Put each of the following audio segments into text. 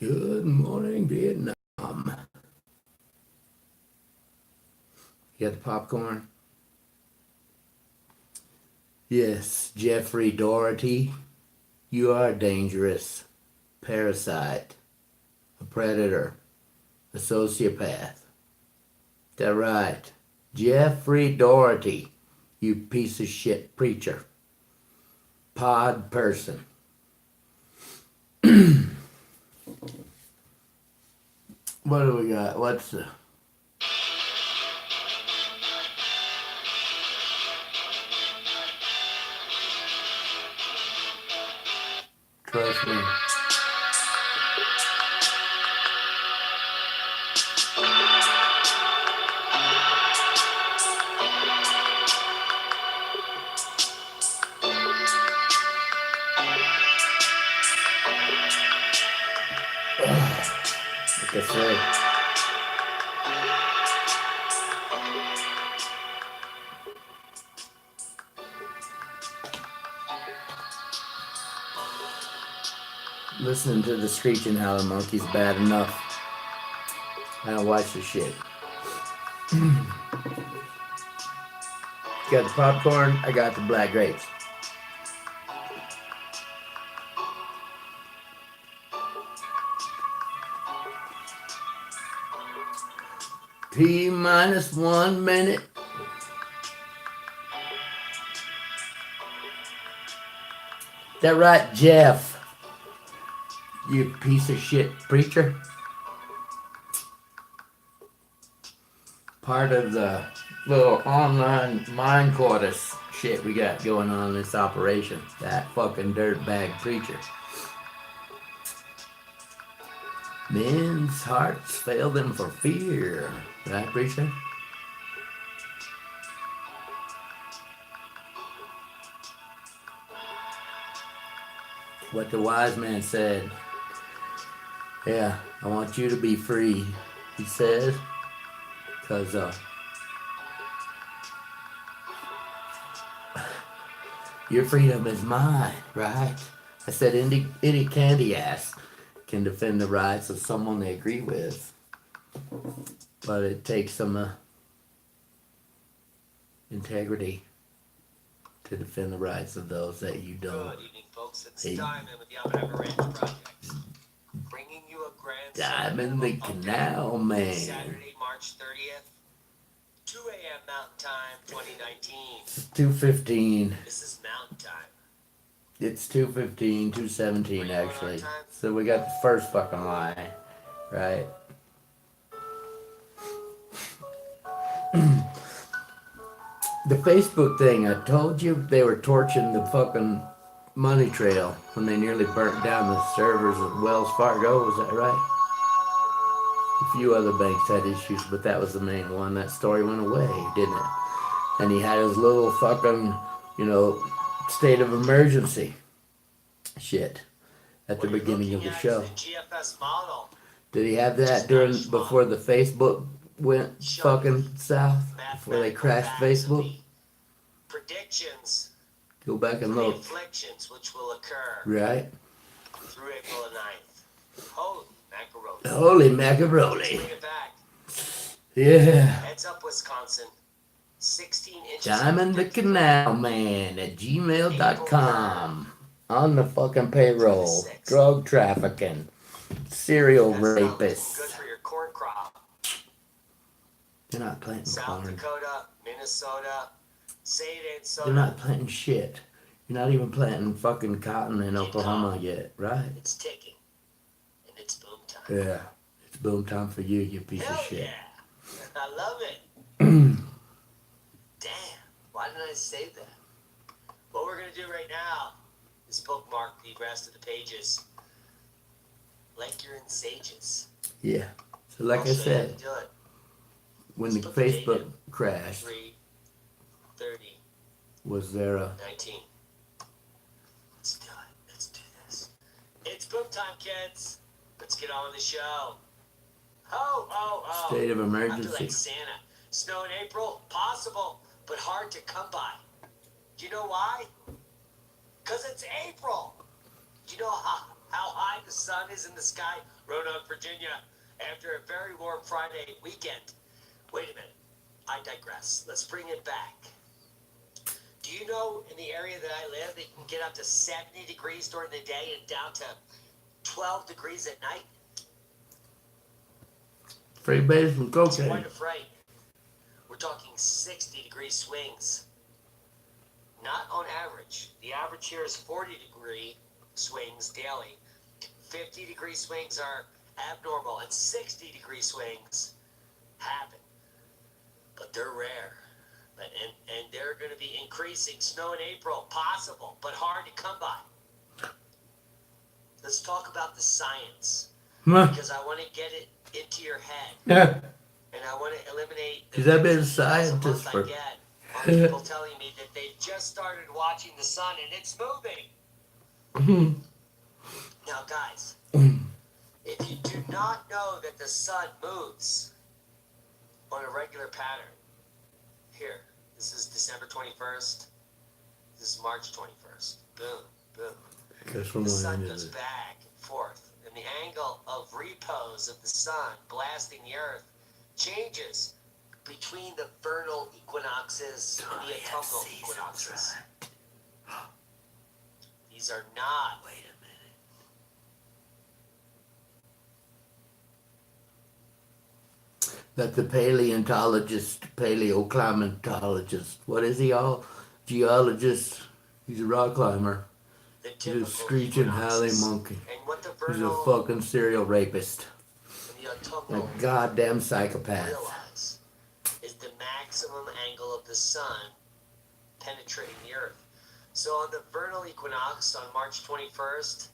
Good morning, Vietnam. You got the popcorn? Yes, Jeffrey Doherty, you are a dangerous parasite, a predator, a sociopath. Is that right? Jeffrey Doherty, you piece of shit preacher. Pod person. What do we got? What's the... Trust me. Like I say. Listening to the screeching howler monkeys bad enough. I don't watch this shit. Got the popcorn, I got the black grapes. T minus 1 minute. That right, Jeff? You piece of shit preacher. Part of the little online mind tortoise shit we got going on in this operation. That fucking dirtbag preacher. Men's hearts fail them for fear. Right, preacher? What the wise man said. Yeah, I want you to be free, he says. Because, your freedom is mine, right? I said any candy ass can defend the rights of someone they agree with. But it takes some integrity to defend the rights of those that you don't. Good evening, folks. It's Diamond with the Oppenheimer Ranch Project. Bringing you a grand Diamond the Canal Man. Saturday, March 30th, 2 a.m. Mountain Time, 2019. It's 2:15. This is Mountain Time. It's 2:15, 2:17 actually. So we got the first fucking lie, right? The Facebook thing, I told you they were torching the fucking money trail when they nearly burnt down the servers at Wells Fargo, was that right? A few other banks had issues, but that was the main one. That story went away, didn't it? And he had his little fucking, state of emergency shit at the beginning of the show. GFS model. Did he have that before the Facebook went fucking south? Before they crashed Facebook? Predictions. Go back and The look. afflictions which will occur Right? through April 9th. Holy macaroni. Holy Let's macaroni. bring it back. Yeah. Heads up, Wisconsin. 16 inches. Diamond the Canal Man at gmail.com. On the fucking payroll. Drug trafficking. Serial rapist. Good for your corn crop. They're not planting South corn. Dakota, Minnesota. Say it ain't so. They're not planting shit. You're not even planting fucking cotton in Oklahoma yet, right? It's ticking. And it's boom time. Yeah. It's boom time for you, you piece Hell of shit. yeah. I love it. Damn. Why didn't I say that? What we're going to do right now is bookmark the rest of the pages. Like you're in Sages. Yeah. So like I said, Do it. when the Facebook crashed, 3:30. was there a 19. Let's do it. Let's do this. It's boom time, kids. Let's get on with the show. Oh. state of I feel emergency? like Santa. Snow in April? Possible, but hard to come by. Do you know why? Because it's April. Do you know how high the sun is in the sky, Roanoke, Virginia, after a very warm Friday weekend. Wait a minute. I digress. Let's bring it back. Do you know in the area that I live, it can get up to 70 degrees during the day and down to 12 degrees at night? Freebase and It's cocaine. quite a fright. We're talking 60-degree swings. Not on average. The average here is 40-degree swings daily. 50-degree swings are abnormal, and 60-degree swings happen. But they're rare. And they're going to be increasing. Snow in April, possible, but hard to come by. Let's talk about the science, because I want to get it into your head. Yeah. And I want to eliminate the 'Cause I've been a 15 calls scientist month for- I get on people telling me that they just started watching the sun and it's moving. Now, guys, if you do not know that the sun moves on a regular pattern, here, this is December 21st, this is March 21st, boom, boom. Because from The one sun end goes of it. back and forth, and the angle of repose of the sun blasting the earth changes between the vernal equinoxes and the autumnal equinoxes. These are not. Wait a minute. That the paleoclimatologist, what is he all? Geologist. He's a rock climber. The He's a typical screeching howling equinoxes. monkey. And what the He's a vernal fucking serial rapist. and the A autumnal goddamn psychopath. realize is the maximum angle of the sun penetrating the earth. So on the vernal equinox on March 21st,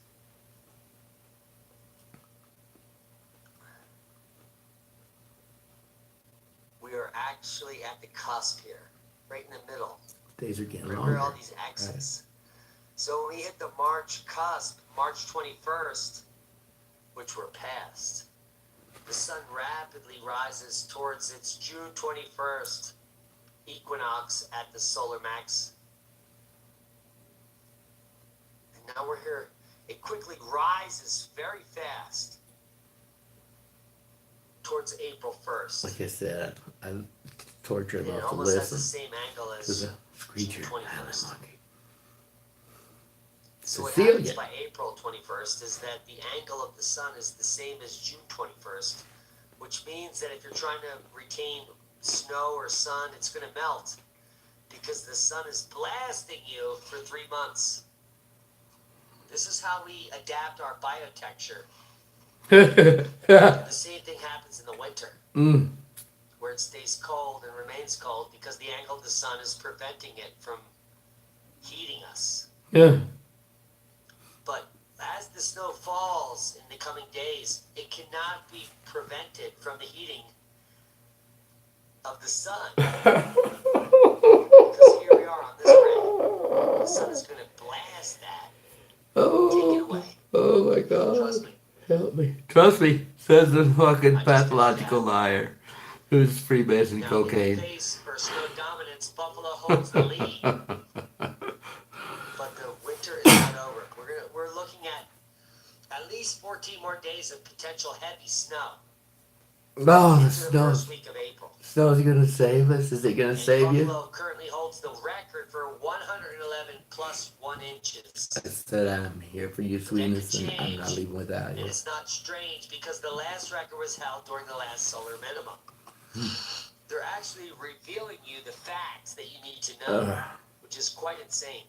we are actually at the cusp here, right in the middle. Days are getting Remember all longer. these X's. So when we hit the March cusp, March 21st, which we're past, the sun rapidly rises towards its June 21st equinox at the solar max. And now we're here. It quickly rises very fast towards April 1st. Like I said, I torture And it enough to almost has the listen same angle to as the screeching June howling 21st. monkey. So what Cecilia. happens by April 21st is that the angle of the sun is the same as June 21st, which means that if you're trying to retain snow or sun, it's going to melt because the sun is blasting you for 3 months. This is how we adapt our biotexture. The same thing happens in the winter, Mm. where it stays cold and remains cold because the angle of the sun is preventing it from heating us. Yeah. But as the snow falls in the coming days, it cannot be prevented from the heating of the sun. Because here we are on this ring. The sun is going to blast that. Take it away. Oh my God. Trust me. Help me. Trust me, says the fucking I just pathological did that. liar who's freebasing Now, in cocaine. the case for snow dominance, Buffalo holds the lead. But the winter is not over. We're looking at least 14 more days of potential heavy snow. Oh, the into the snow. first week of April. Snow's gonna save us? Is it gonna And save you? Buffalo currently holds the record for 111 plus 1 inches. I said I'm here for you, sweetness, and I'm not leaving without And you. it's not strange because the last record was held during the last solar minimum. They're actually revealing you the facts that you need to know, Ugh. which is quite insane.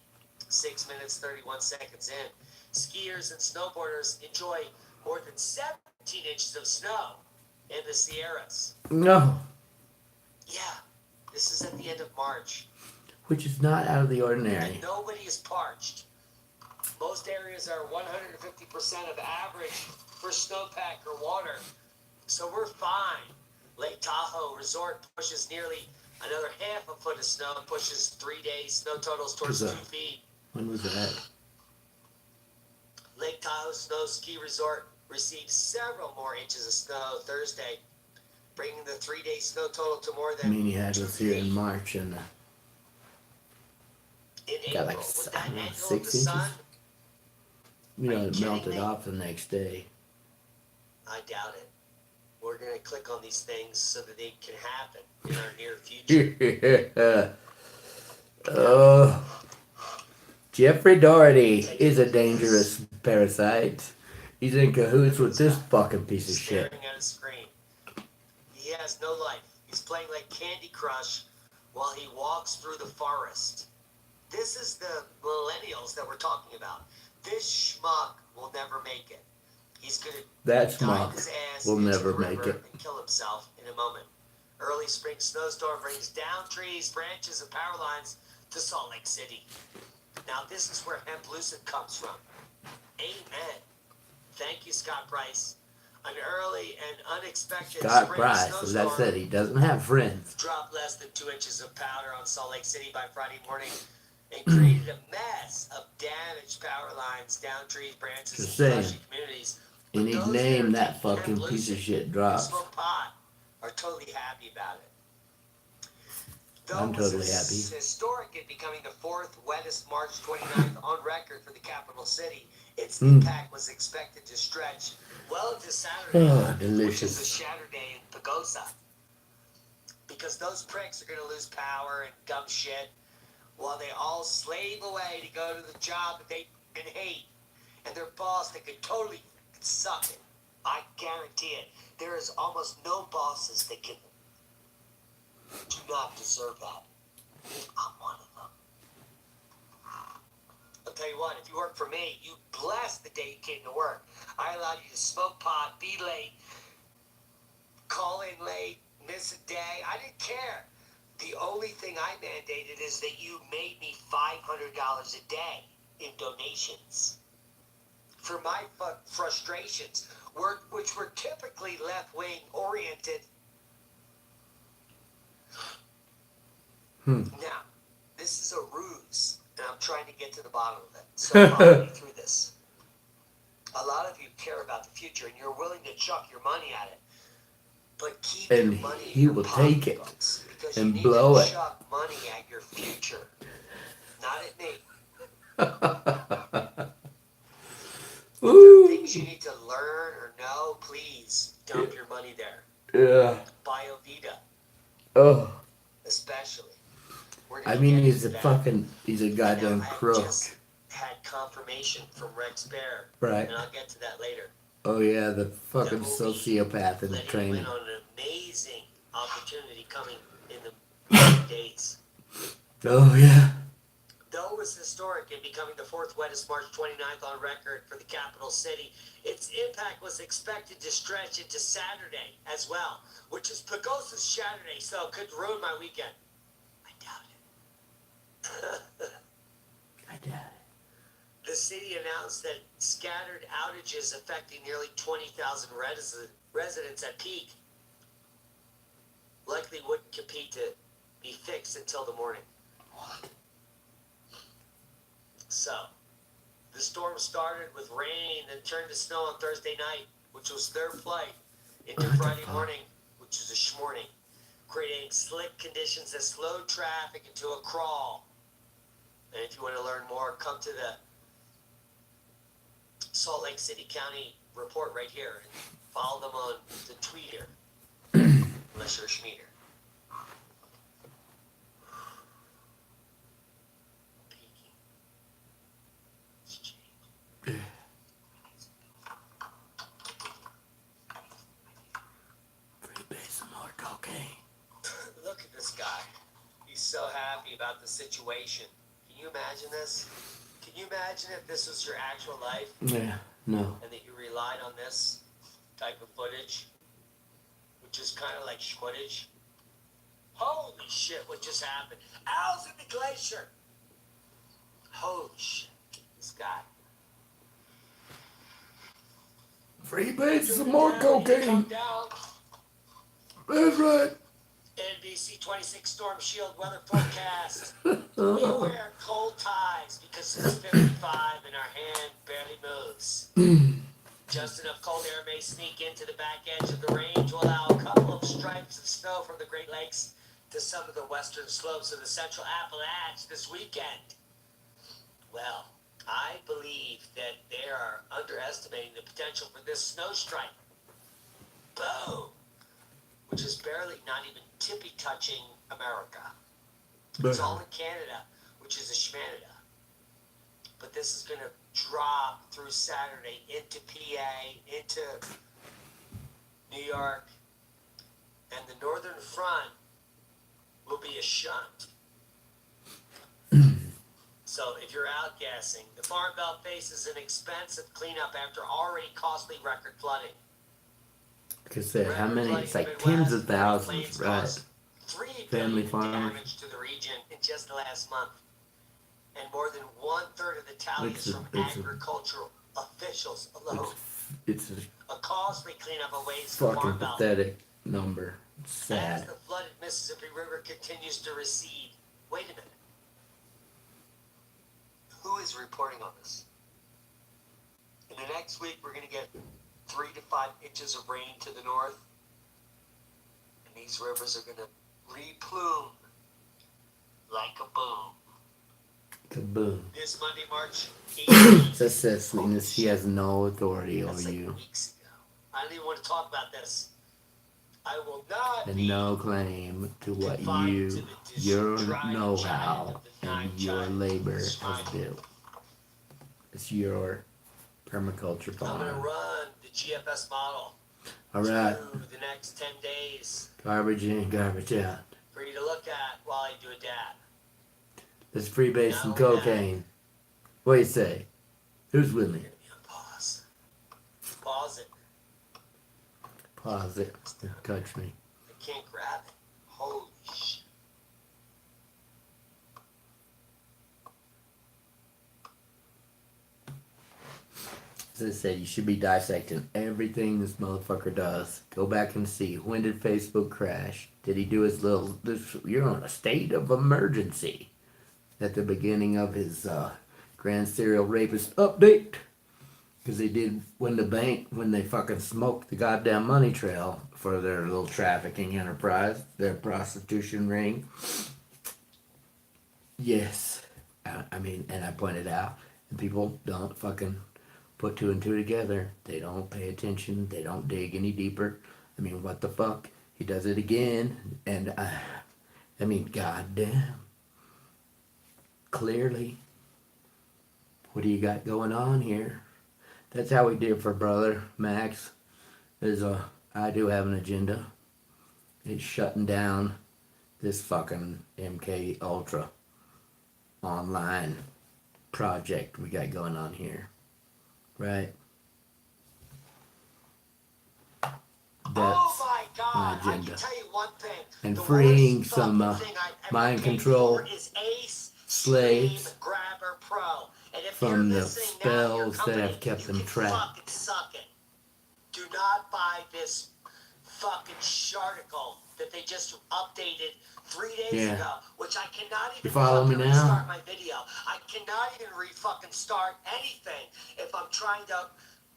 6 minutes, 31 seconds in. Skiers and snowboarders enjoy more than 17 inches of snow in the Sierras. No, Yeah, this is at the end of March. which is not out of the ordinary. And nobody is parched. Most areas are 150% of average for snowpack or water. So we're fine. Lake Tahoe Resort pushes nearly another half a foot of snow, pushes 3 days snow totals towards 2 Who's that? feet. When was that? Lake Tahoe Snow Ski Resort received several more inches of snow Thursday, bringing the 3-day snow total to more I than mean, you had 2 us here in feet. March and In got April, like, with I that don't know, angle of 6 the sun, inches? You Are know, you it kidding melted me? off the next day. I doubt it. We're going to click on these things so that they can happen in our near future. Oh, Jeffrey Doherty is a dangerous parasite. He's in cahoots with this fucking piece of shit. Staring at a screen. He has no life. He's playing like Candy Crush while he walks through the forest. This is the millennials that we're talking about. This schmuck will never make it. He's going to That dive his schmuck ass will into never the make river it. and kill himself in a moment. Early spring snowstorm brings down trees, branches, and power lines to Salt Lake City. Now this is where Hemp Lucid comes from. Amen. Thank you, Scott Price. An early and unexpected Scott spring Price, as I snowstorm said, he doesn't have friends. dropped less than 2 inches of powder on Salt Lake City by Friday morning and created a mess of damaged power lines, down trees, branches, Just and saying. flashing communities. And But he'd those name that are that taking fucking Hemp piece of Lucid shit and drops. smoke pot are totally happy about it. I'm Though it was totally happy. historic in becoming the fourth wettest March 29th on record for the capital city, its Mm. impact was expected to stretch well into Saturday, Oh, which is a delicious. Saturday in Pagosa. Because those pricks are going to lose power and dumb shit while they all slave away to go to the job that they can hate and their boss that could totally suck it. I guarantee it. There is almost no bosses that can do not deserve that. I'm one of them. I'll tell you what, if you work for me, you bless the day you came to work. I allowed you to smoke pot, be late, call in late, miss a day. I didn't care. The only thing I mandated is that you made me $500 a day in donations for my frustrations, which were typically left-wing oriented. Now, this is a ruse, and I'm trying to get to the bottom of it. So follow me through this. A lot of you care about the future, and you're willing to chuck your money at it. But keep And your money in he your will take it pocketbooks, because and you need blow to it. chuck money at your future, not at me. Ooh. Things you need to learn or know, please dump your money there. Yeah. BioVita, Oh. especially. We're I gonna mean, get he's a into that. fucking, he's a goddamn Now, I crook. just had confirmation from Rex Bear, Right. and I'll get to that later. Oh yeah, the fucking That will be sociopath in the letting you training. in on an amazing opportunity coming in the coming days. Oh yeah. Though it was historic in becoming the fourth wettest March 29th on record for the capital city, its impact was expected to stretch into Saturday as well, which is Pagosa's Saturday, so it could ruin my weekend. I doubt it. I doubt it. The city announced that scattered outages affecting nearly 20,000 residents at peak likely wouldn't compete to be fixed until the morning. So, the storm started with rain and turned to snow on Thursday night, which was their flight, into What the Friday fuck? morning, which is a schmorning, creating slick conditions that slowed traffic into a crawl. And if you want to learn more, come to the Salt Lake City County report right here and follow them on the Twitter, unless you're a schmeater. Peaking. It's changed. Free base some more cocaine. Look at this guy. He's so happy about the situation. Can you imagine this? Can you imagine if this was your actual life Yeah. No. and that you relied on this type of footage, which is kind of like schmootage? Holy shit, what just happened? Al's in the glacier! Holy shit, this guy. Free base some more cocaine. Come down. That's right. NBC 26 Storm Shield weather forecast. We wear cold ties because it's 55 and our hand barely moves. Just enough cold air may sneak into the back edge of the range will allow a couple of stripes of snow from the Great Lakes to some of the western slopes of the central Appalachians this weekend. Well, I believe that they are underestimating the potential for this snow strike. Boom! Which is barely not even tippy touching America. It's all in Canada, which is a schmanada. But this is going to drop through Saturday into PA, into New York, and the northern front will be a shunt. So if you're outgassing, the Farm Belt faces an expensive cleanup after already costly record flooding. Because how many? It's like tens of thousands, right? Family farmers. Damage to the region in just the last month, and more than 1/3 of the tallies from agricultural officials alone. It's a costly cleanup of waste fucking pathetic number. It's sad. As the flooded Mississippi River continues to recede. Wait a minute. Who is reporting on this? In the next week, we're going to get 3 to 5 inches of rain to the north, and these rivers are going to replume like a boom. Kaboom. This Monday, March 18th. Successfulness, he has no authority over you. Weeks ago. I don't even want to talk about this. I will not And no claim to what you, your know-how, and your labor has built. It's your permaculture I'm going to farm. run the GFS model. Alright. Through the next 10 days. Garbage in, garbage out. For you to look at while I do a dab. Let's freebase some cocaine. What do you say? Who's with me? Pause. Pause it. Pause it. Don't touch me. I can't grab it. Holy shit. As I said, you should be dissecting everything this motherfucker does. Go back and see. When did Facebook crash? Did he do his little... You're on a state of emergency. At the beginning of his Grand Serial Rapist update. Because they did when they fucking smoked the goddamn money trail for their little trafficking enterprise, their prostitution ring. Yes. I mean, and I pointed out, and people don't fucking put 2 and 2 together. They don't pay attention. They don't dig any deeper. I mean, what the fuck? He does it again. And I mean, goddamn. Clearly. What do you got going on here? That's how we differ, brother. Max. I do have an agenda. It's shutting down this fucking MK Ultra online project we got going on here. Right? That's oh my God! my I agenda. can tell you one thing. And The freeing worst some fucking thing I've ever mind paid control for is Ace slaves Stream Grabber Pro. And if from you're the listening now, your spells that company, have kept you them can trapped. fucking suck it. Do not buy this fucking sharticle that they just updated 3 days Yeah. ago, which I cannot even You follow me fucking now? restart my video. I cannot even fucking start anything if I'm trying to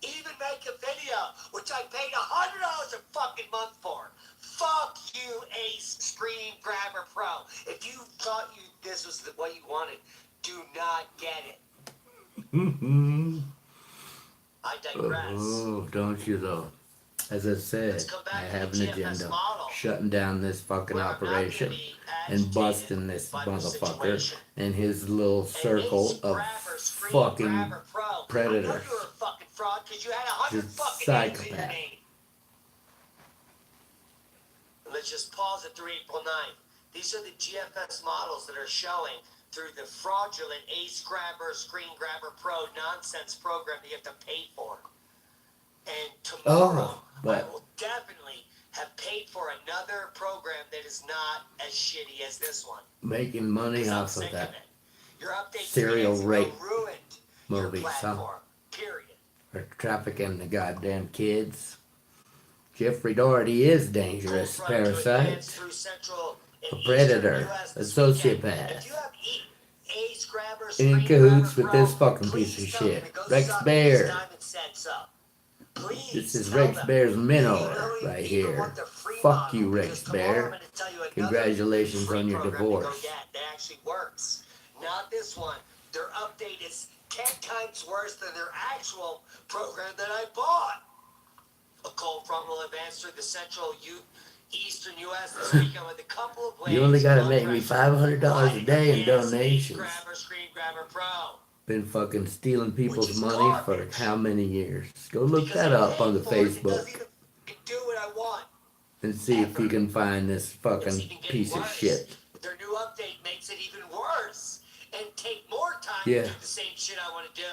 even make a video, which I paid $100 a fucking month for. Fuck you, Ace Screen Grabber Pro. If you thought this was what you wanted, do not get it. I digress. Oh, don't you though? As I said, Let's come back I to have the an GFS agenda. model, Shutting down this fucking where I'm not gonna operation. be And agitated busting this by the motherfucker situation. and his little And circle Ace of Grabber, Screen fucking Grabber Pro. I know predators. you were a fucking fraud because you had 100 Just fucking names in your psychopath. name. Let's just pause it through April 9th. These are the GFS models that are showing through the fraudulent Ace Grabber, Screen Grabber Pro nonsense program that you have to pay for. And tomorrow, I will definitely have paid for another program that is not as shitty as this one. Making money 'Cause I'm off sick of that it. Your update serial 3 days ago rape ruined movie, your huh? platform. Period. for trafficking the goddamn kids. Jeffrey Doherty is dangerous, Full front to advance parasite, through Central and a predator, Eastern US a this weekend. sociopath. If you have Ace Grabber, In Screen cahoots Grabber with this Pro, fucking piece of please tell them shit. to go Rex suck Bear. these diamond sets up. Please This is tell Rex them. Bear's You mentor don't right even here. want the free Fuck model, you, because Rex tomorrow Bear. I'm gonna tell you another Congratulations free on your program to go divorce. get that actually works. Not this one. Their update is 10 times worse than their actual program that I bought. A cold front will advance through the central eastern U.S. this weekend with a couple of waves. You only gotta of make me pressure. $500 a day in Yes, donations. Screen Grabber Pro. Been fucking stealing people's is money for garbage. how many years? Go look Because that I up paid on the for it, it Facebook doesn't even do what I want. and see if you can find this It's fucking even getting piece of worse. shit. Their new update makes it even worse and take more time Yeah. to do the same shit I want to do.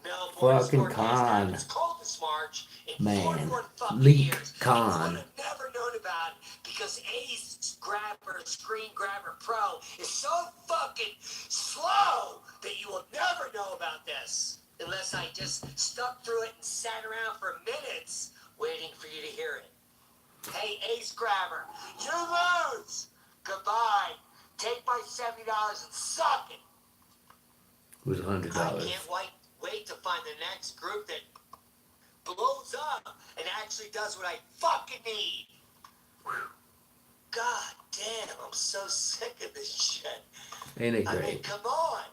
Melbourne's Fucking forecast con. It's cold this March in Man. 41 fucking Leak years. con. And you would have never known about it because Ace Grabber Screen Grabber Pro is so fucking slow that you will never know about this unless I just stuck through it and sat around for minutes waiting for you to hear it. Hey, Ace Grabber, you lose. Goodbye. Take my $70 and suck it. It was I $100. can't wait to find the next group that blows up and actually does what I fucking need. God damn, I'm so sick of this shit. Ain't it I mean, great? come on.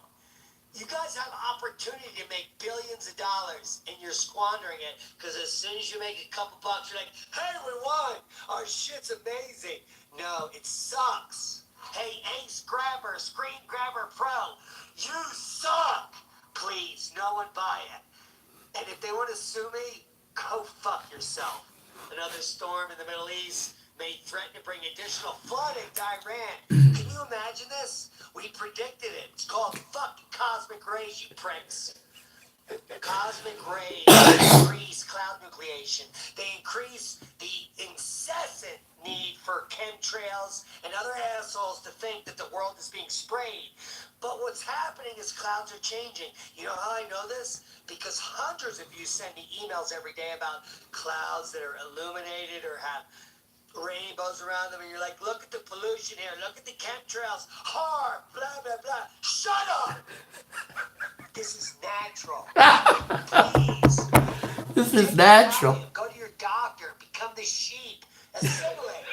You guys have opportunity to make billions of dollars and you're squandering it because as soon as you make a couple bucks, you're like, hey, we won. Our shit's amazing. No, it sucks. Hey, Ace Grabber, Screen Grabber Pro, you suck. Please, no one buy it. And if they want to sue me, go fuck yourself. Another storm in the Middle East may threaten to bring additional flooding to Iran. Can you imagine this? We predicted it. It's called fucking cosmic rays, you pricks. Cosmic rays increase cloud nucleation. They increase the incessant need for chemtrails and other assholes to think that the world is being sprayed. But what's happening is clouds are changing. You know how I know this? Because hundreds of you send me emails every day about clouds that are illuminated or have rainbows around them, and you're like, look at the pollution here, look at the chemtrails, hard, blah, blah, blah. Shut up! This is natural. Please. This is Take a natural. Valium, go to your doctor, become the sheep, assimilate.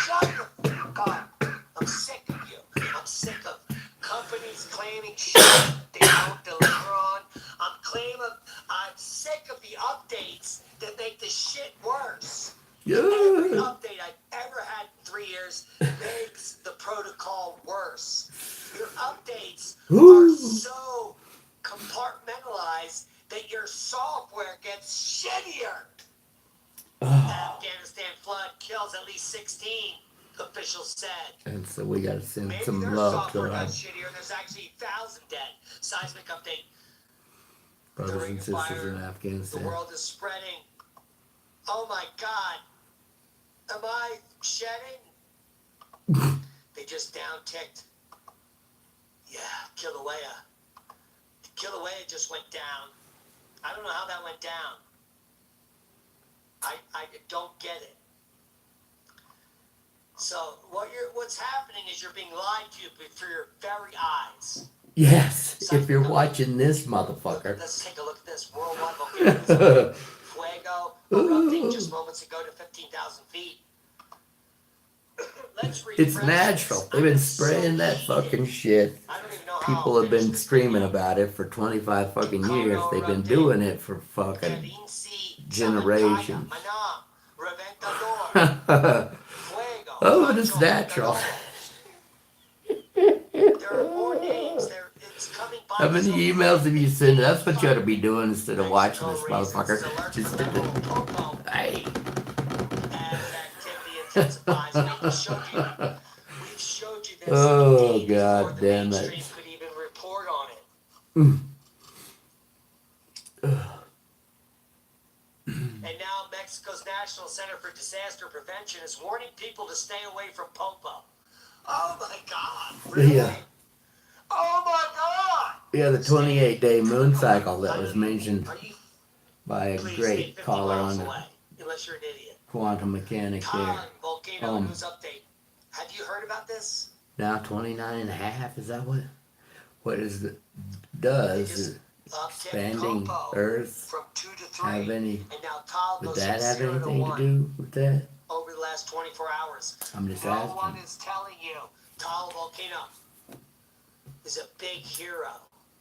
Shut the fuck up. I'm sick of you. I'm sick of companies claiming shit they don't deliver on. I'm sick of the updates that make the shit worse. Every Yeah. update I've ever had in 3 years makes the protocol worse. Your updates are Ooh. so compartmentalized that your software gets shittier. Oh. Afghanistan flood kills at least 16, officials said. And so we gotta send Maybe some their love to software our got shittier. There's actually 1,000 dead. Seismic update. brothers During and a sisters fire, in the Afghanistan. world is spreading. Oh my God. Am I shedding? They just down-ticked. Yeah, Kilauea. Kilauea just went down. I don't know how that went down. I don't get it. So what's happening is you're being lied to before your very eyes. Yes, if you're watching this motherfucker. Let's take a look at this. Worldwide volcano. Fuego erupting just moments ago to 15,000 feet. Let's It's refresh natural. this. They've been I'm spraying so that heated. fucking shit. I don't even know how People I'll have finish been this screaming video. about it for 25 fucking years. They've been erupting. doing it for fucking Kalinci, generations. Manam, Reventador, Fuego, Oh, but it's Pancho, natural. There are more names. It's coming by. How many so emails have you quick. sent? That's what you ought to be doing instead of watching this Mexico raises motherfucker. alert Just for level of Popo hey. as activity intensifies. We've showed you this Oh, a day before God the damn mainstream it. could even report on it. And now Mexico's National Center for Disaster Prevention is warning people to stay away from Popo. Oh my God! Really? Yeah. Oh my God! Yeah, the 28-day moon cycle that I was don't- mentioned Are you by a please great stay 50 caller miles on the away, unless you're an idiot. quantum mechanics there. Thailand volcano Um, news update. Have you heard about this? Now 29 and a half, is that what is it does? Just Is uptick expanding Popo Earth from 2 to 3, have any, and now Tal would goes that from have 0 to anything to 1 do with that? over the last 24 hours. I'm just No one asking. is telling you. Tal volcano is a big hero.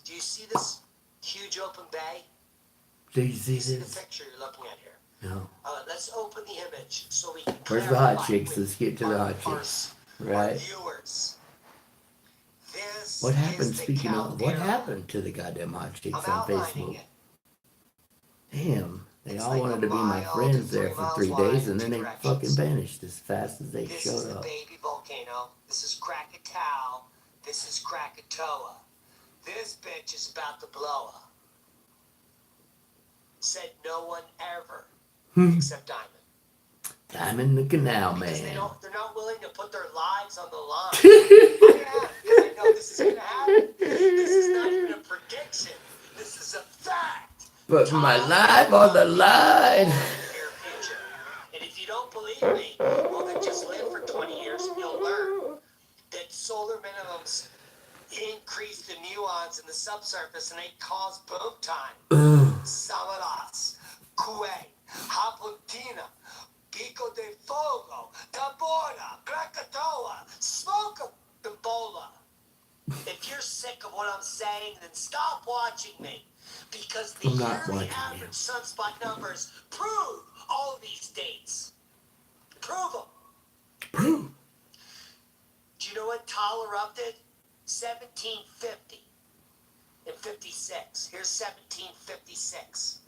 Do you see this huge open bay. Do you see You see the this? picture you're looking at here. No. Let's open the image so we can Where's the hot clarify chicks? with Let's get to the hot our chicks. our Right. viewers. This What is happened, the speaking of, what caldera. happened to the goddamn hot I'm chicks on outlining Facebook? it. Damn. They It's all like wanted a to be my mile friends to there 3 for miles 3 wide days in and then 2 they directions. fucking vanished as fast as they This showed is the up. baby volcano. This is Krakatoa. This is Krakatoa. This bitch is about to blow up. Said no one ever, except Diamond. Diamond the Canal Because Man. they're not willing to put their lives on the line. I am, because I know this is going to happen. This is not even a prediction. This is a fact. Put my life on the line. And if you don't believe me, well then just live for 20 years and you'll learn that solar minimums increase the muons in the subsurface and they cause boom time. Samaras, Kuwait, Hapuntina, Pico de Fogo, Tabora, Krakatoa, Smoke of Ebola. If you're sick of what I'm saying, then stop watching me. Because the I'm not yearly watching average you. sunspot numbers prove all of these dates. Prove them. Prove. Do you know when Tal erupted? 1750 and 56. Here's 1756.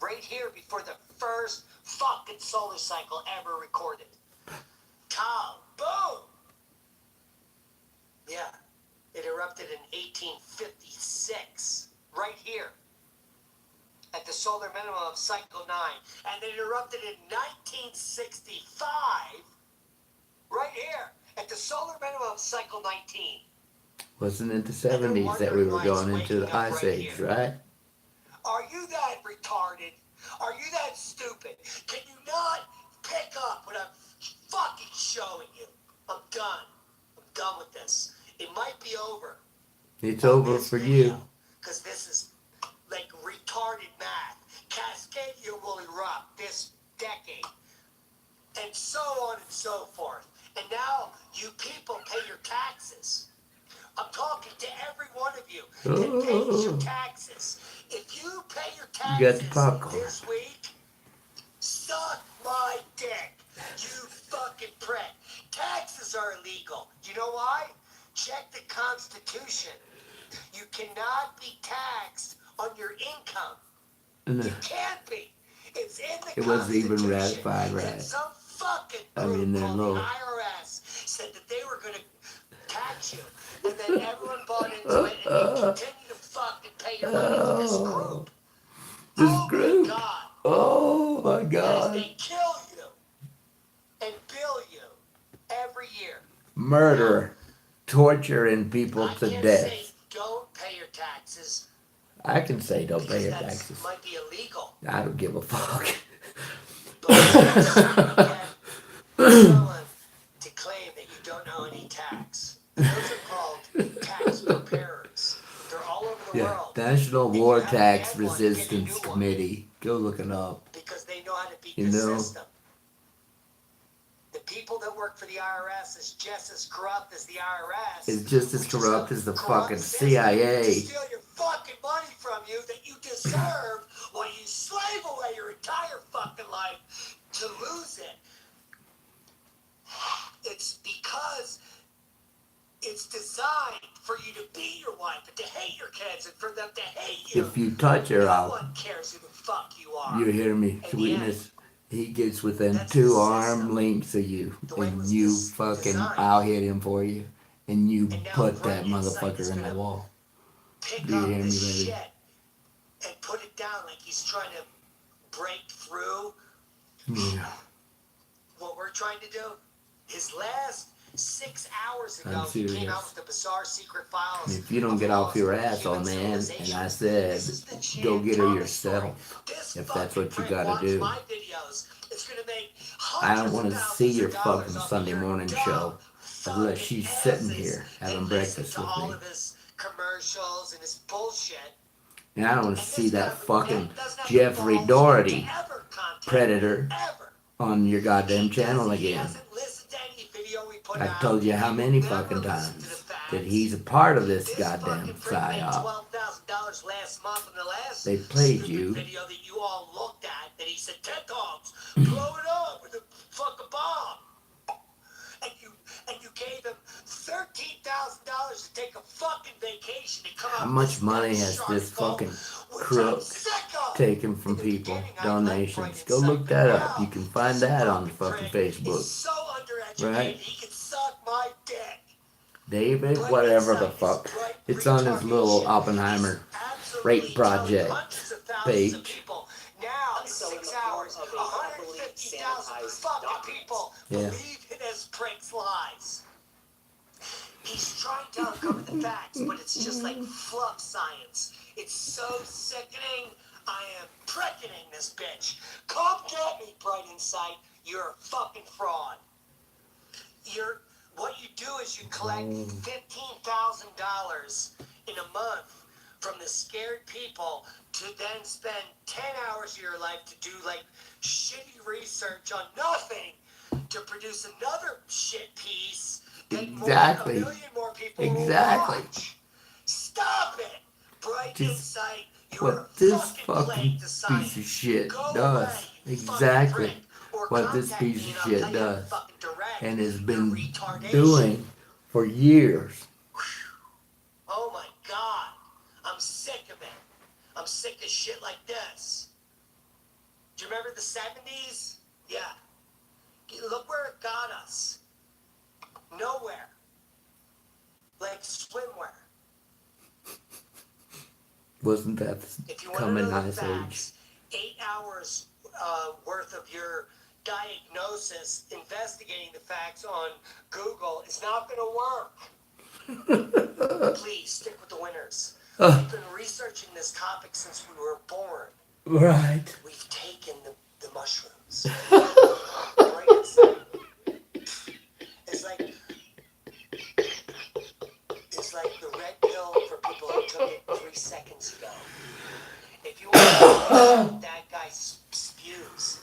Right here before the first fucking solar cycle ever recorded. Tal, boom! Yeah, it erupted in 1856. Right here. At the solar minimum of cycle 9. And then it erupted in 1965. Right here. At the solar minimum of cycle 19. Wasn't it the 70s that we were going into the Ice Age, right? Are you that retarded? Are you that stupid? Can you not pick up what I'm fucking showing you? I'm done. I'm done with this. It might be over. It's over for you. Because this is like retarded math. Cascadia will erupt this decade. And so on and so forth. And now you people pay your taxes. I'm talking to every one of you that pays your taxes. If you pay your You got the taxes popcorn. this week, suck my dick, you fucking prick. Taxes are illegal. You know why? Check the Constitution. You cannot be taxed on your income. And You can't be. It's in the it wasn't even Constitution. ratified, And right? some fucking I mean, group they're called low. the IRS said that they were going to tax you. And then everyone bought into it and they continue to fucking pay your money to this group. This Oh group. my God. Oh my As God. they kill you and bill you every year. Murder. Torturing people I to can't death. say don't pay your taxes I can say don't pay because your that taxes. might be illegal. I don't give a fuck. But someone to claim that you don't owe any tax. Those are called tax preparers. They're all over the Yeah, world National If you War have a Tax bad one, get a Resistance new one. Committee. Go look it up. because they know how to beat You the know? system. The people that work for the IRS is just as corrupt as the IRS. It's just as which is corrupt a as the corrupt fucking system CIA. To steal your fucking money from you that you deserve while you slave away your entire fucking life to lose it. It's because it's designed for you to beat your wife and to hate your kids and for them to hate you. If you touch her, No I'll. one cares who the fuck you are. You hear me? And Sweetness. He gets within That's 2 the arm system. lengths of you. The way it And was you fucking, designed. I'll hit him for you. And you And now put that Brian Insight is motherfucker in the gonna wall. Pick Do you up hear me, this baby? shit and put it down like he's trying to break through Yeah. what we're trying to do. His last 6 hours I'm ago, he came serious. out with the bizarre secret files. If you don't of get off lost your ass human on man, and civilization. I said, This is the go Chan get her Thomas story. yourself. This If that's fucking what you prick gotta watches do. my videos. It's gonna make I don't hundreds want of to thousands see of your dollars fucking off Sunday your morning dumb show unless fucking she's sitting asses here having and breakfast listen with to all me. of his commercials and his bullshit. And I don't want And to see this that guy fucking doesn't have the Jeffrey balls Doherty to ever contact predator me, ever. on your goddamn He channel doesn't- he again. hasn't listened to any video we put I've out. told you how He many will never fucking listen to times the facts. that he's a part of this This goddamn fucking prick made psyop. $12,000 $10,000 last month in the last They played stupid you. video that you all looked at. That he said, "Ted Talks, blow it up with a fucking bomb." And you gave him $13,000 to take a fucking vacation to come out. How much money has this fucking crook taken from people? Donations. Go look that up. You can find that on the fucking Facebook. So undereducated, Right? he can suck my dick. David, whatever the fuck. It's on his little Oppenheimer rape project page. Now, in 6 hours, 150,000 fucking people believe in his prick's lies. He's trying to uncover the facts, but it's just like fluff science. It's so sickening. I am prickening this bitch. Come get me, Bright Insight. You're a fucking fraud. What you do is you collect $15,000 in a month from the scared people to then spend 10 hours of your life to do like shitty research on nothing to produce another shit piece that a million more people will watch. Stop it! Bright Insight, you're what this fucking piece of shit does. Exactly what this piece of shit does. And has been doing for years. Oh my God. I'm sick of it. I'm sick of shit like this. Do you remember the 70s? Yeah. Look where it got us. Nowhere. Like swimwear. Wasn't that coming Ice Age? 8 hours worth of your diagnosis, investigating the facts on Google is not going to work. Please stick with the winners. We've been researching this topic since we were born. Right. We've taken the mushrooms. It's like the red pill for people who took it 3 seconds ago. If you want to know what that guy spews,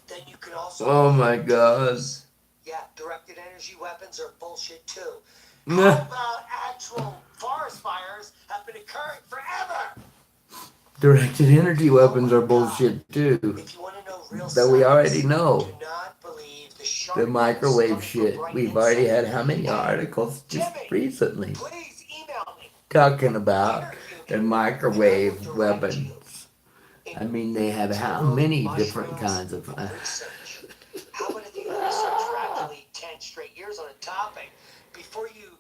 then you can also. Oh my God. Yeah, directed energy weapons are bullshit too. How about actual forest fires have been occurring forever? Directed energy weapons are bullshit too. If you want to know real that we already know. do not believe the microwave shit. We've already had how many articles just recently Please email me. talking about the microwave weapons. I mean, they have how many different kinds of... How about if you research for actually 10 straight years on a topic before you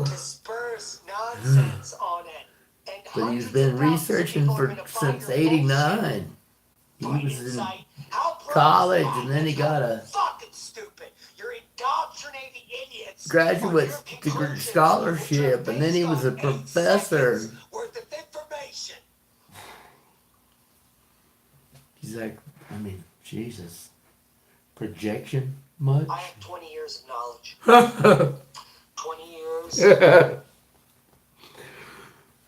disperse nonsense on it? And but he's been researching since '89. He was in college, and then he got a graduate degree scholarship, and then he was a professor. He's like, I mean, Jesus. Projection much? I have 20 years of knowledge. 20 years.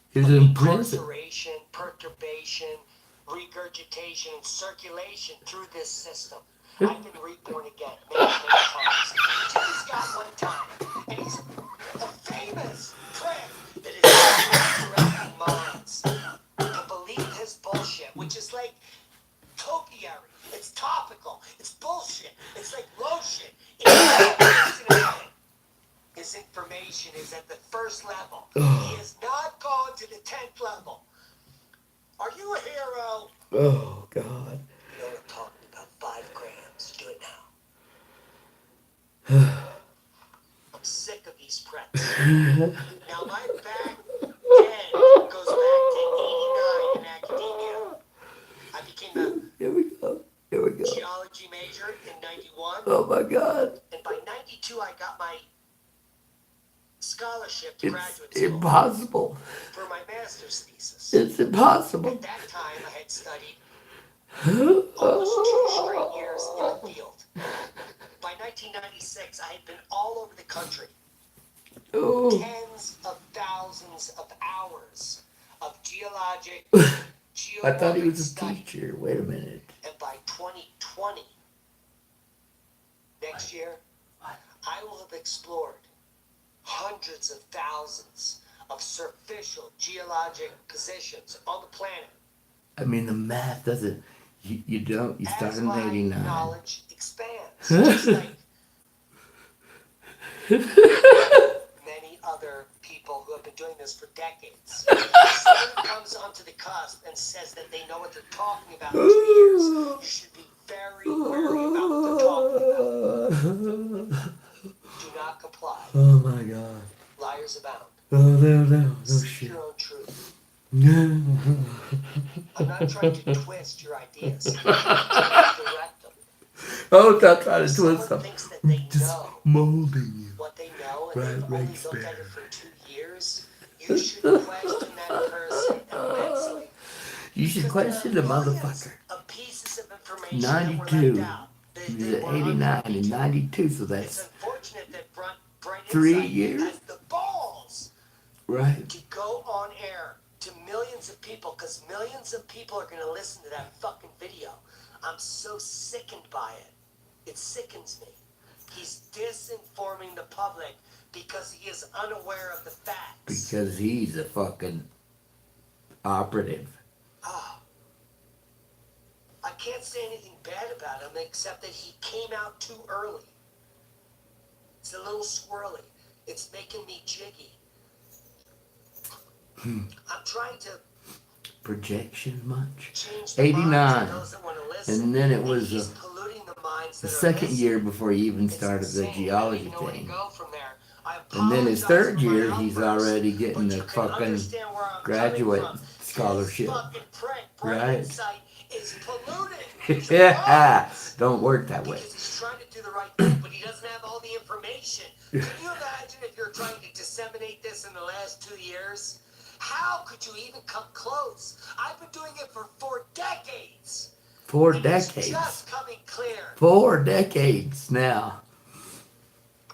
He's in prison. Incarceration, perturbation, regurgitation, and circulation through this system. I've been reborn again many times. Jimmy's got one time, and he's a famous prick that is resurrecting minds to believe his bullshit, which is like topiary. It's topical. It's bullshit. It's like lotion. His information is at the first level. He has not gone to the 10th level. Are you a hero? Oh, God. You know we're talking about 5 grams. Do it now. I'm sick of these preps. Now my back 10 goes back to 89 in academia. I became a geology major in 91. Oh my God. And by 92 I got my scholarship to graduate It's school. impossible. For my master's thesis. It's impossible. At that time I had studied almost 2 straight years in the field. By 1996 I had been all over the country. Oh. Tens of thousands of hours of geologic I thought he was a study. teacher. Wait a minute. And by 2020, next year, I will have explored hundreds of thousands of surficial geologic positions on the planet. I mean, the math doesn't. You don't. You start As in my 89. knowledge expands, just like many other people who have been doing this for decades. If someone comes onto the cusp and says that they know what they're talking about in 2 years, you should be very wary about what they're talking about. Do not comply. Oh my god. Liars abound. Oh, no Seek shit. your own truth. No. I'm not trying to twist your ideas. I'm trying to direct them. Oh, stop trying to Someone twist them. thinks that they Just know molding you. what they know and Right, they've only Rick looked at Sparrow. it for 2 years. You should question that person immensely. You should Because there question the are millions motherfucker. of pieces of information that were left 92. out. He was at 89 and 92, so It's that's unfortunate that Bright 3 Insight years. has the balls right. to go on air to millions of people, because millions of people are going to listen to that fucking video. I'm so sickened by it. It sickens me. He's disinforming the public because he is unaware of the facts. Because he's a fucking operative. Ah. I can't say anything bad about him except that he came out too early. It's a little squirrely. It's making me jiggy. I'm trying to Projection much. change the minds 89. of those that want to listen. And then it was he's polluting the minds the that are second listening. year before he even It's started the insane. I geology don't even know where to thing. go from there. I And then his apologize third for my year, he's outbursts, already but getting the you can fucking understand where I'm graduate coming from. scholarship. This fucking prick, Bright Right. Insight, is polluted. Yeah, don't work that way. Because he's trying to do the right thing, but he doesn't have all the information. Can you imagine if you're trying to disseminate this in the last 2 years? How could you even come close? I've been doing it for 4 decades. 4 and It's decades. just coming clear. 4 decades now.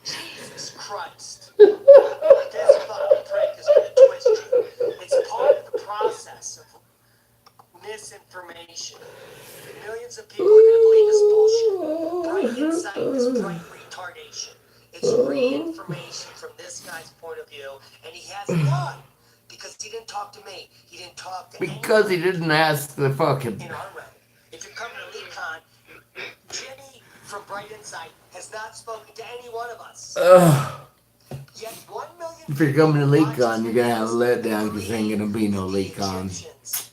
Jesus Christ. This fucking prick is going to twist you. It's part of the process of misinformation. Millions of people are going to believe this bullshit. Bright insight is bright retardation. It's reinformation from this guy's point of view, and he has none because he didn't talk to me. He didn't talk to Because he anyone didn't ask the fucking. in our realm. If you're coming to LeakCon, Jimmy from Bright Insight has not spoken to any one of us. Ugh. Yet 1 million If you're coming to people watch LeakCon, you're gonna have a videos letdown because there ain't gonna be no that the LeakCon. Egyptians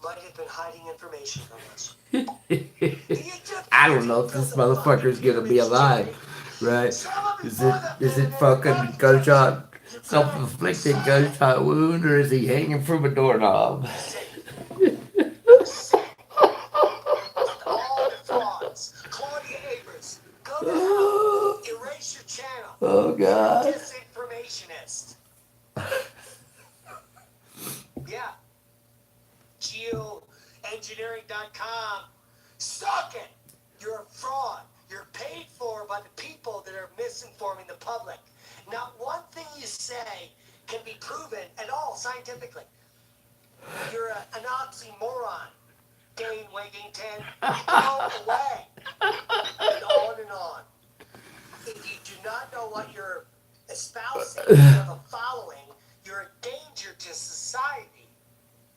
might have been hiding information from us. The Egyptians I don't know if this built the motherfucker's fucking gonna be pyramids, alive, Jimmy. right? Some of Is before it the is it pyramid fucking were gunshot, Egyptians. self-inflicted gunshot wound, or is he hanging from a doorknob? All the frauds. Claudia Abers, go to hell. Erase your channel. Oh God. Disinformationist. Yeah. Geoengineering.com. Suck it. You're a fraud. You're paid for by the people that are misinforming the public. Not one thing you say can be proven at all scientifically. You're an oxymoron. Dane Wigington, go away. And on and on. If you do not know what you're espousing, you have a following, you're a danger to society.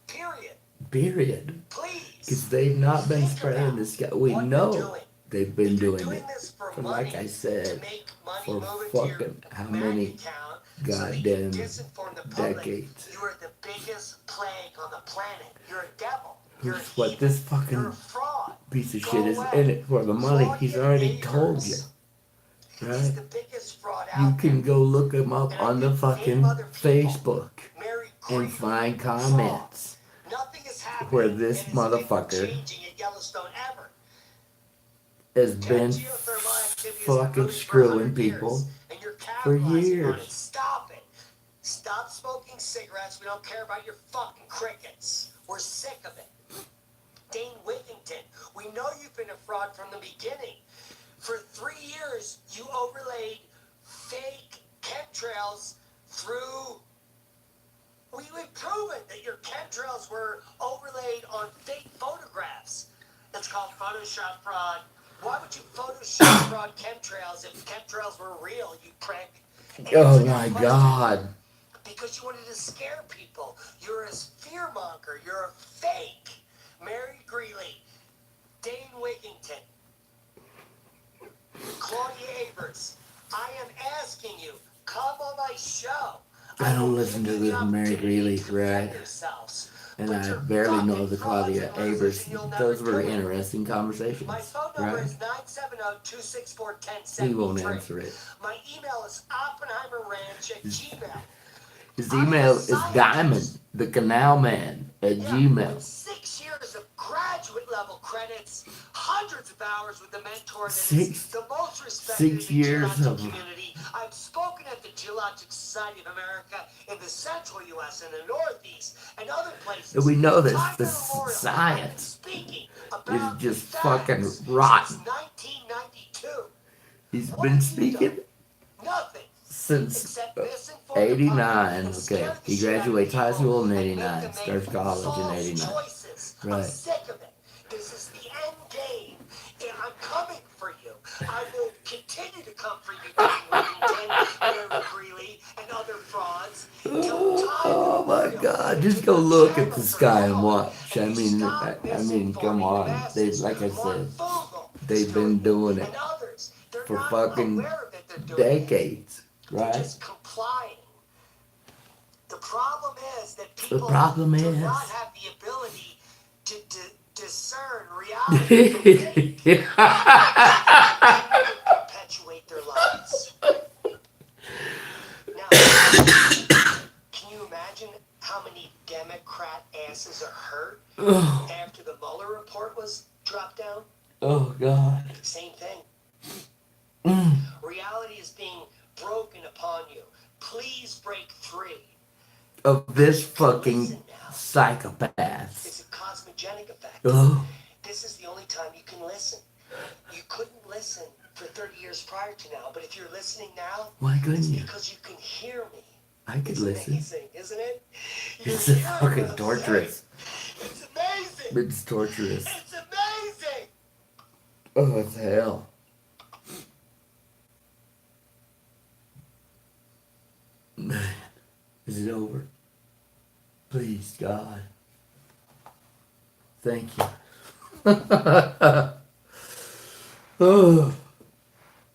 Period. Period. Please. Because they've not been think spreading about this guy. We what you're know doing. they've been If you're doing it this for for, money, like I to said, make money for move into your fucking how bank many account so that you goddamn disinform the public. decades. You are the biggest plague on the planet. You're a devil. You're a What heathen. this You're a fucking fraud. piece of Go shit is away. in it for the money. He's Claudia already told you, Akers. He's right? the biggest fraud You out can go look him there. up And I on the can fucking name other people. Facebook Mary and Creed, find fraud. comments Nothing is happening. where this and it's been motherfucker changing at Yellowstone ever. has 10 been geothermal activities have fucking been for screwing 100 years, people and you're for capitalizing on it. years. Stop it. Stop smoking cigarettes. We don't care about your fucking crickets. We're sick of it. Dane Wigington, we know you've been a fraud from the beginning. For 3 years, you overlaid fake chemtrails through. We've proven that your chemtrails were overlaid on fake photographs. That's called Photoshop fraud. Why would you Photoshop fraud chemtrails if chemtrails were real, you prick? Oh Answer your my question. God. because you wanted to scare people. You're a fearmonger. You're a fake. Mary Greeley, Dane Wigington, Claudia Avers, I am asking you, come on my show. I don't will listen to give you this the Mary opportunity Greeley, to defend right? yourselves. And But I you're barely know fucking the frauds Claudia and losers, Avers. and you'll Those never were do it. interesting conversations, My phone number right? is 970-264-1073. He won't answer it. My email is oppenheimerranch@gmail. His I am a email is scientist. Diamond, the Canal Man, at Yeah, Gmail. with 6 years of graduate level credits, hundreds of hours with the mentor that is the most respected in 6 the years geologic of community. I've spoken at the Geologic Society of America in the central U.S. and the Northeast and other places. And we know this, Time the immemorial, science I've been speaking is about just facts fucking since rotten. 1992. He's What been have you speaking done? Nothing. since Except misinform the public 89. and Okay, scare the he shit out of graduates high people school in and make 89, them starts make college in false 89. choices. I'm Right. sick of it. This is the end game. And I'm coming for you. I will continue to come for you, Dane Wigington, Mary Greeley, and other frauds. Oh my God! Just go look at the sky and watch. I mean, come on. They, like I said, they've been doing it for fucking decades, They're right? just complying. The problem is that The people problem do is. not have the ability to discern reality from fake. They perpetuate their lies. Now, can you imagine how many Democrat asses are hurt Oh, after the Mueller report was dropped down? oh God. Same thing. Mm. Reality is being broken upon you. Please break free. Of this fucking Listen now. psychopath. It's a cosmogenic effect. Oh, This is the only time you can listen. You couldn't listen for 30 years prior to now, but if you're listening now, why couldn't it's you? because you can hear me. I could It's listen. amazing, isn't it? It's You're hearing fucking what I'm torturous. saying. It's amazing. It's torturous. It's amazing. Oh, it's hell. Man, is it over? Please, God. Thank you. Oh.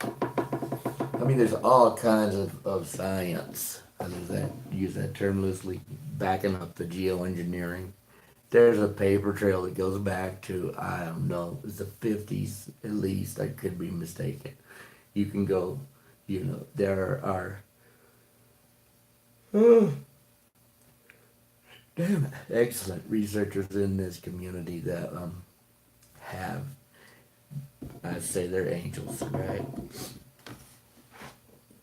I mean, there's all kinds of science. I use that term loosely, backing up the geoengineering. There's a paper trail that goes back to, I don't know, it's the 50s at least. I could be mistaken. You can go, there are, damn it, excellent researchers in this community that have, I say they're angels, right?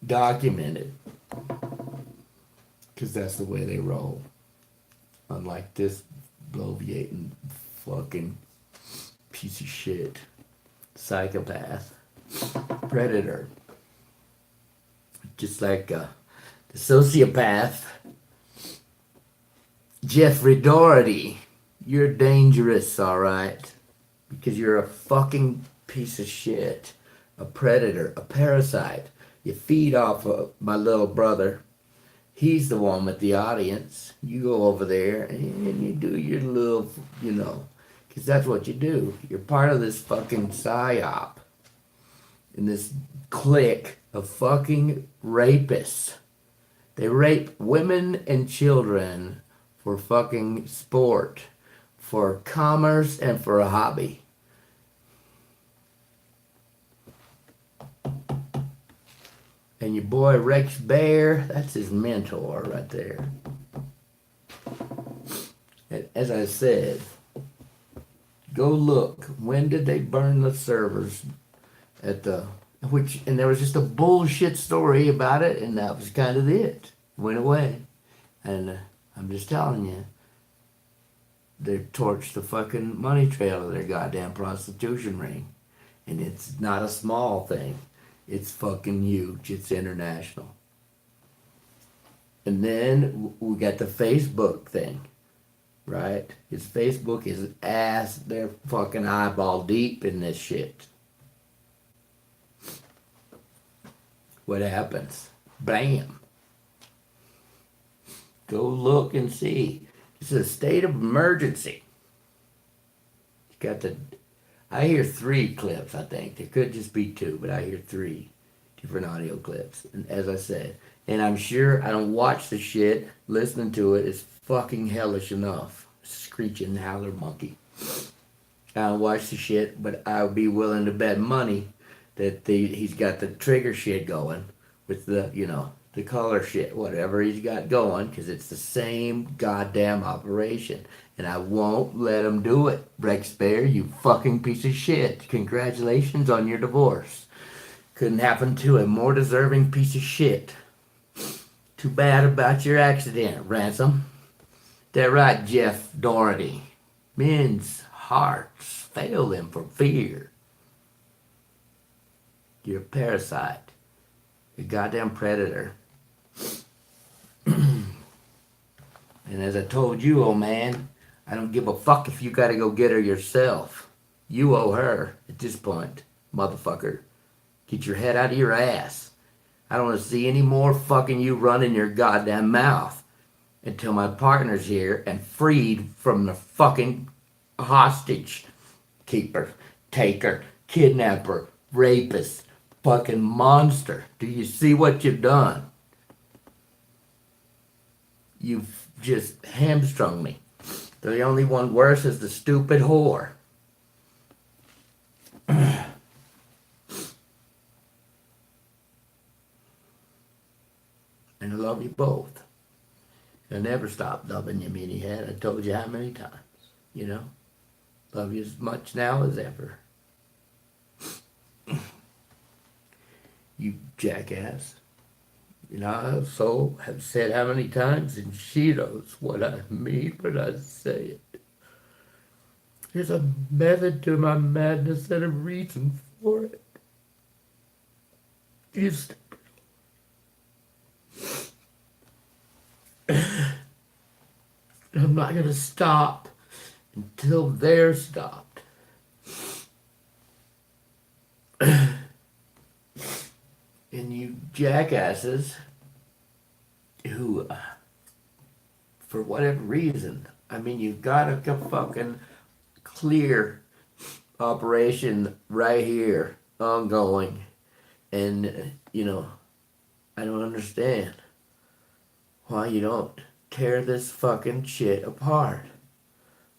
Documented. Because that's the way they roll. Unlike this bloviating fucking piece of shit. Psychopath. Predator. Just like the sociopath. Jeffrey Doherty. You're dangerous, alright? Because you're a fucking piece of shit. A predator. A parasite. You feed off of my little brother. He's the one with the audience. You go over there and you do your little, because that's what you do. You're part of this fucking psyop. In this clique of fucking rapists. They rape women and children for fucking sport, for commerce, and for a hobby. And your boy Rex Bear, that's his mentor right there. And as I said, go look. When did they burn the servers at the and there was just a bullshit story about it, and that was kind of it. Went away. And I'm just telling you, they torched the fucking money trail of their goddamn prostitution ring. And it's not a small thing. It's fucking huge. It's international. And then we got the Facebook thing, right? His Facebook is ass. They're fucking eyeball deep in this shit. What happens? Bam. Go look and see. It's a state of emergency. You got the. I hear 3 clips. I think there could just be 2, but I hear 3 different audio clips. And as I said, and I'm sure I don't watch the shit. Listening to it is fucking hellish enough. Screeching howler monkey. I don't watch the shit, but I'll be willing to bet money that he's got the trigger shit going with the, the color shit, whatever he's got going, because it's the same goddamn operation. And I won't let him do it. Rex Bear, you fucking piece of shit. Congratulations on your divorce. Couldn't happen to a more deserving piece of shit. Too bad about your accident, Ransom. That right, Jeff Doherty. Men's hearts fail them for fear. You're a parasite. You're a goddamn predator. And as I told you, old man, I don't give a fuck if you gotta go get her yourself. You owe her at this point, motherfucker. Get your head out of your ass. I don't want to see any more fucking you running your goddamn mouth until my partner's here and freed from the fucking hostage keeper, taker, kidnapper, rapist, fucking monster. Do you see what you've done? You've just hamstrung me. The only one worse is the stupid whore. And I love you both. I'll never stop loving you, meanie head. I told you how many times, Love you as much now as ever. You jackass. I so have said how many times, and she knows what I mean when I say it. There's a method to my madness and a reason for it. You stupid. I'm not gonna stop until they're stopped. And you jackasses who, for whatever reason, you've got a fucking clear operation right here, ongoing. And, I don't understand why you don't tear this fucking shit apart.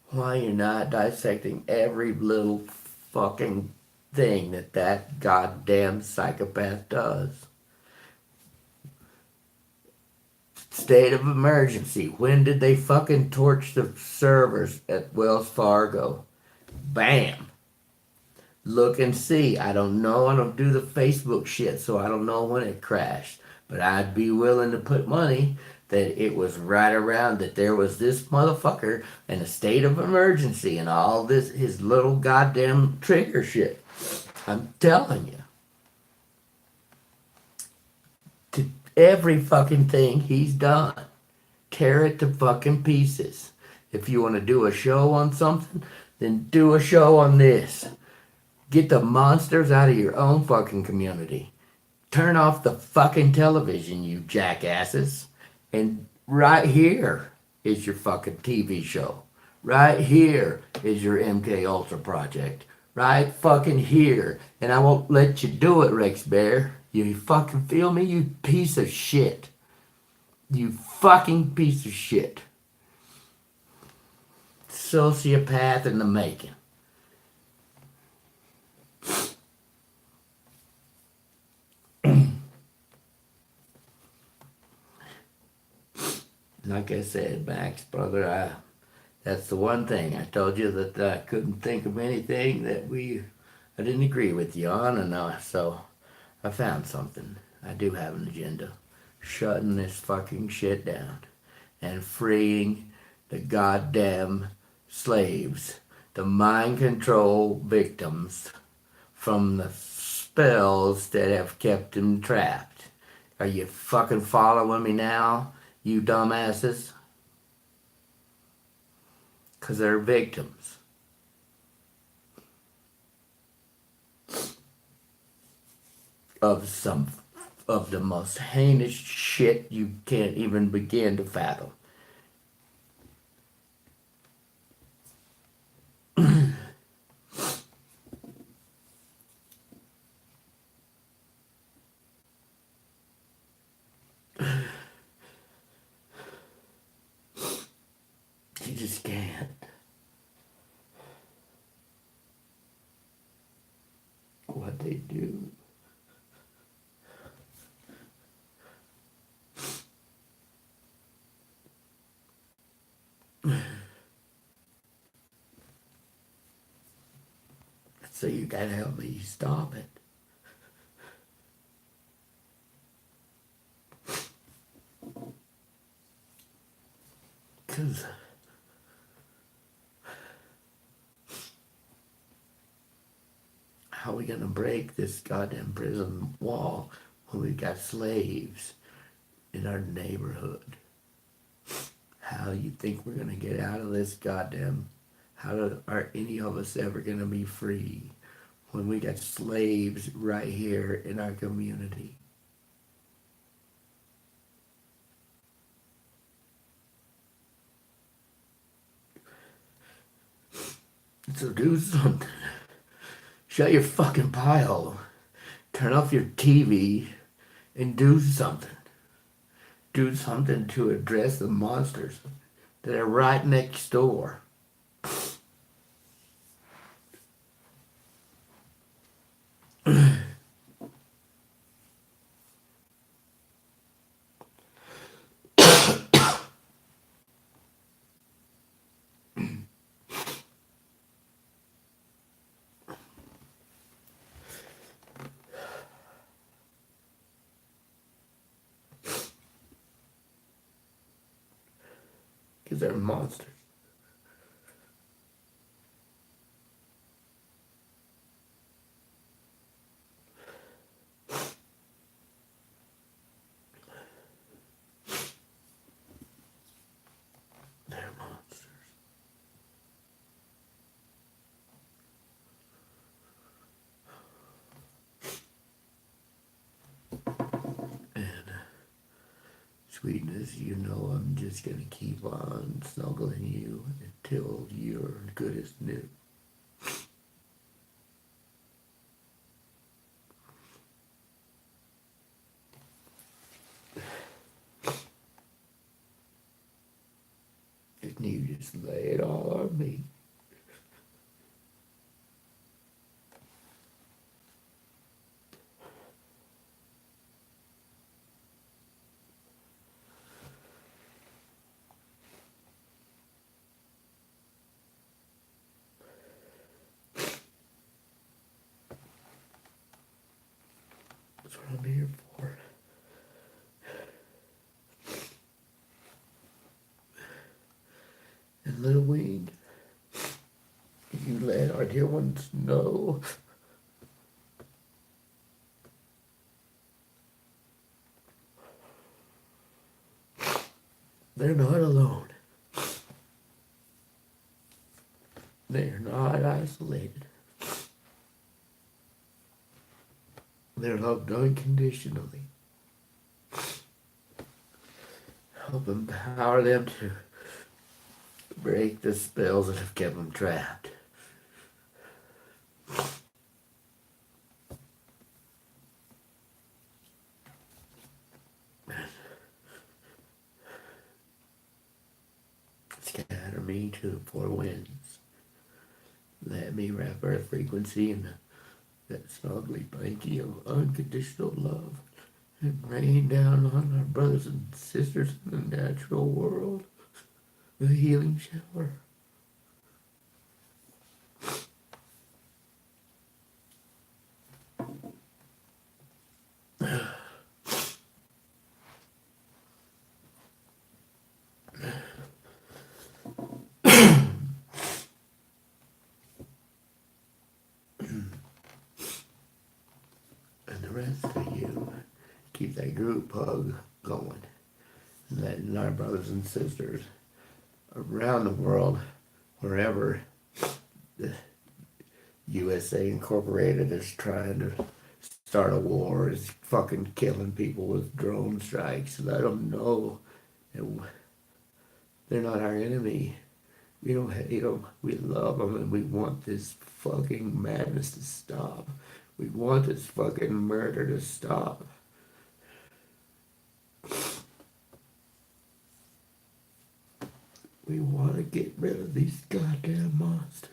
Why you're not dissecting every little fucking thing that goddamn psychopath does. State of emergency. When did they fucking torch the servers at Wells Fargo? Bam. Look and see. I don't know. I don't do the Facebook shit, so I don't know when it crashed. But I'd be willing to put money that it was right around that there was this motherfucker in a state of emergency and all this, his little goddamn trigger shit. I'm telling you. To every fucking thing he's done, tear it to fucking pieces. If you want to do a show on something, then do a show on this. Get the monsters out of your own fucking community. Turn off the fucking television, you jackasses. And right here is your fucking TV show. Right here is your MK Ultra project. Right fucking here. And I won't let you do it, Rex Bear. You fucking feel me? You piece of shit. You fucking piece of shit. Sociopath in the making. Like I said, Max, brother, that's the one thing. I told you that I couldn't think of anything that I didn't agree with you on, and so I found something. I do have an agenda. Shutting this fucking shit down and freeing the goddamn slaves, the mind control victims, from the spells that have them trapped. Are you fucking following me now? You dumbasses? Because they're victims. Of the most heinous shit you can't even begin to fathom. can't. What they do. So you gotta help me stop it. Cause how are we gonna break this goddamn prison wall when we've got slaves in our neighborhood? How you think we're gonna get out of this goddamn? Are any of us ever gonna be free when we got slaves right here in our community? So do something. Shut your fucking pile. Turn off your TV and do something. Do something to address the monsters that are right next door. Because they're monsters. They're monsters. And sweetness, you know I'm just gonna keep on snuggling you until you're good as new. And you just lay it all on me. That's what I'm here for. And Little Wing, you let our dear ones know they're not alone. They're not isolated. They're loved unconditionally. Help empower them to break the spells that have kept them trapped. Scatter me to the four winds. Let me wrap Earth frequency in that snuggly blankie of unconditional love and rain down on our brothers and sisters in the natural world with a healing shower. And the rest of you, keep that group hug going. Letting our brothers and sisters around the world, wherever the USA Incorporated is trying to start a war, is fucking killing people with drone strikes. Let them know that they're not our enemy. We don't hate them. We love them, and we want this fucking madness to stop. We want this fucking murder to stop. We want to get rid of these goddamn monsters.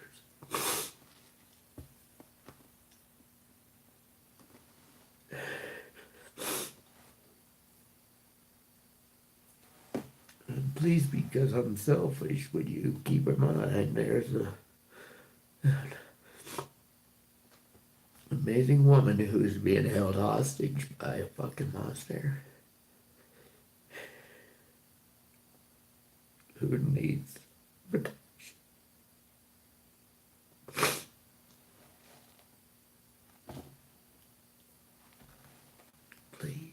And please, because I'm selfish, would you keep in mind there's an amazing woman who's being held hostage by a fucking monster who needs protection. Please.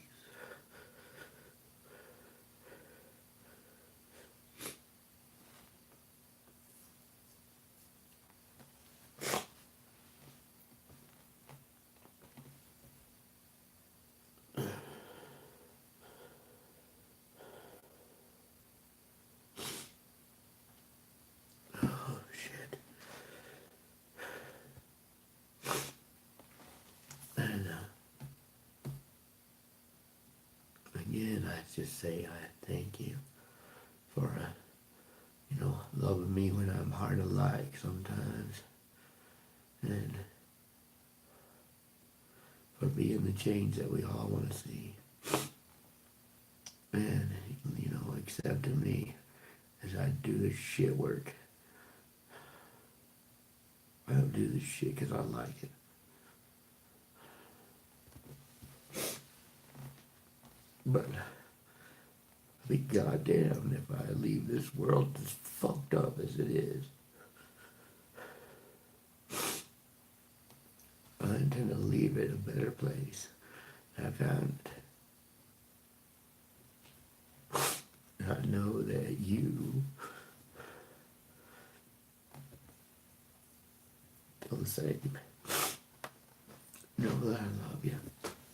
Oh shit. And again, I just say I thank you for loving me when I'm hard to like sometimes, and for being the change that we all want to see, and accepting me as I do this shit work. I don't do this shit because I like it. But I'll be goddamned if I leave this world as fucked up as it is. I intend to leave it a better place. I found it. I know that you feel the same. Know that I love you.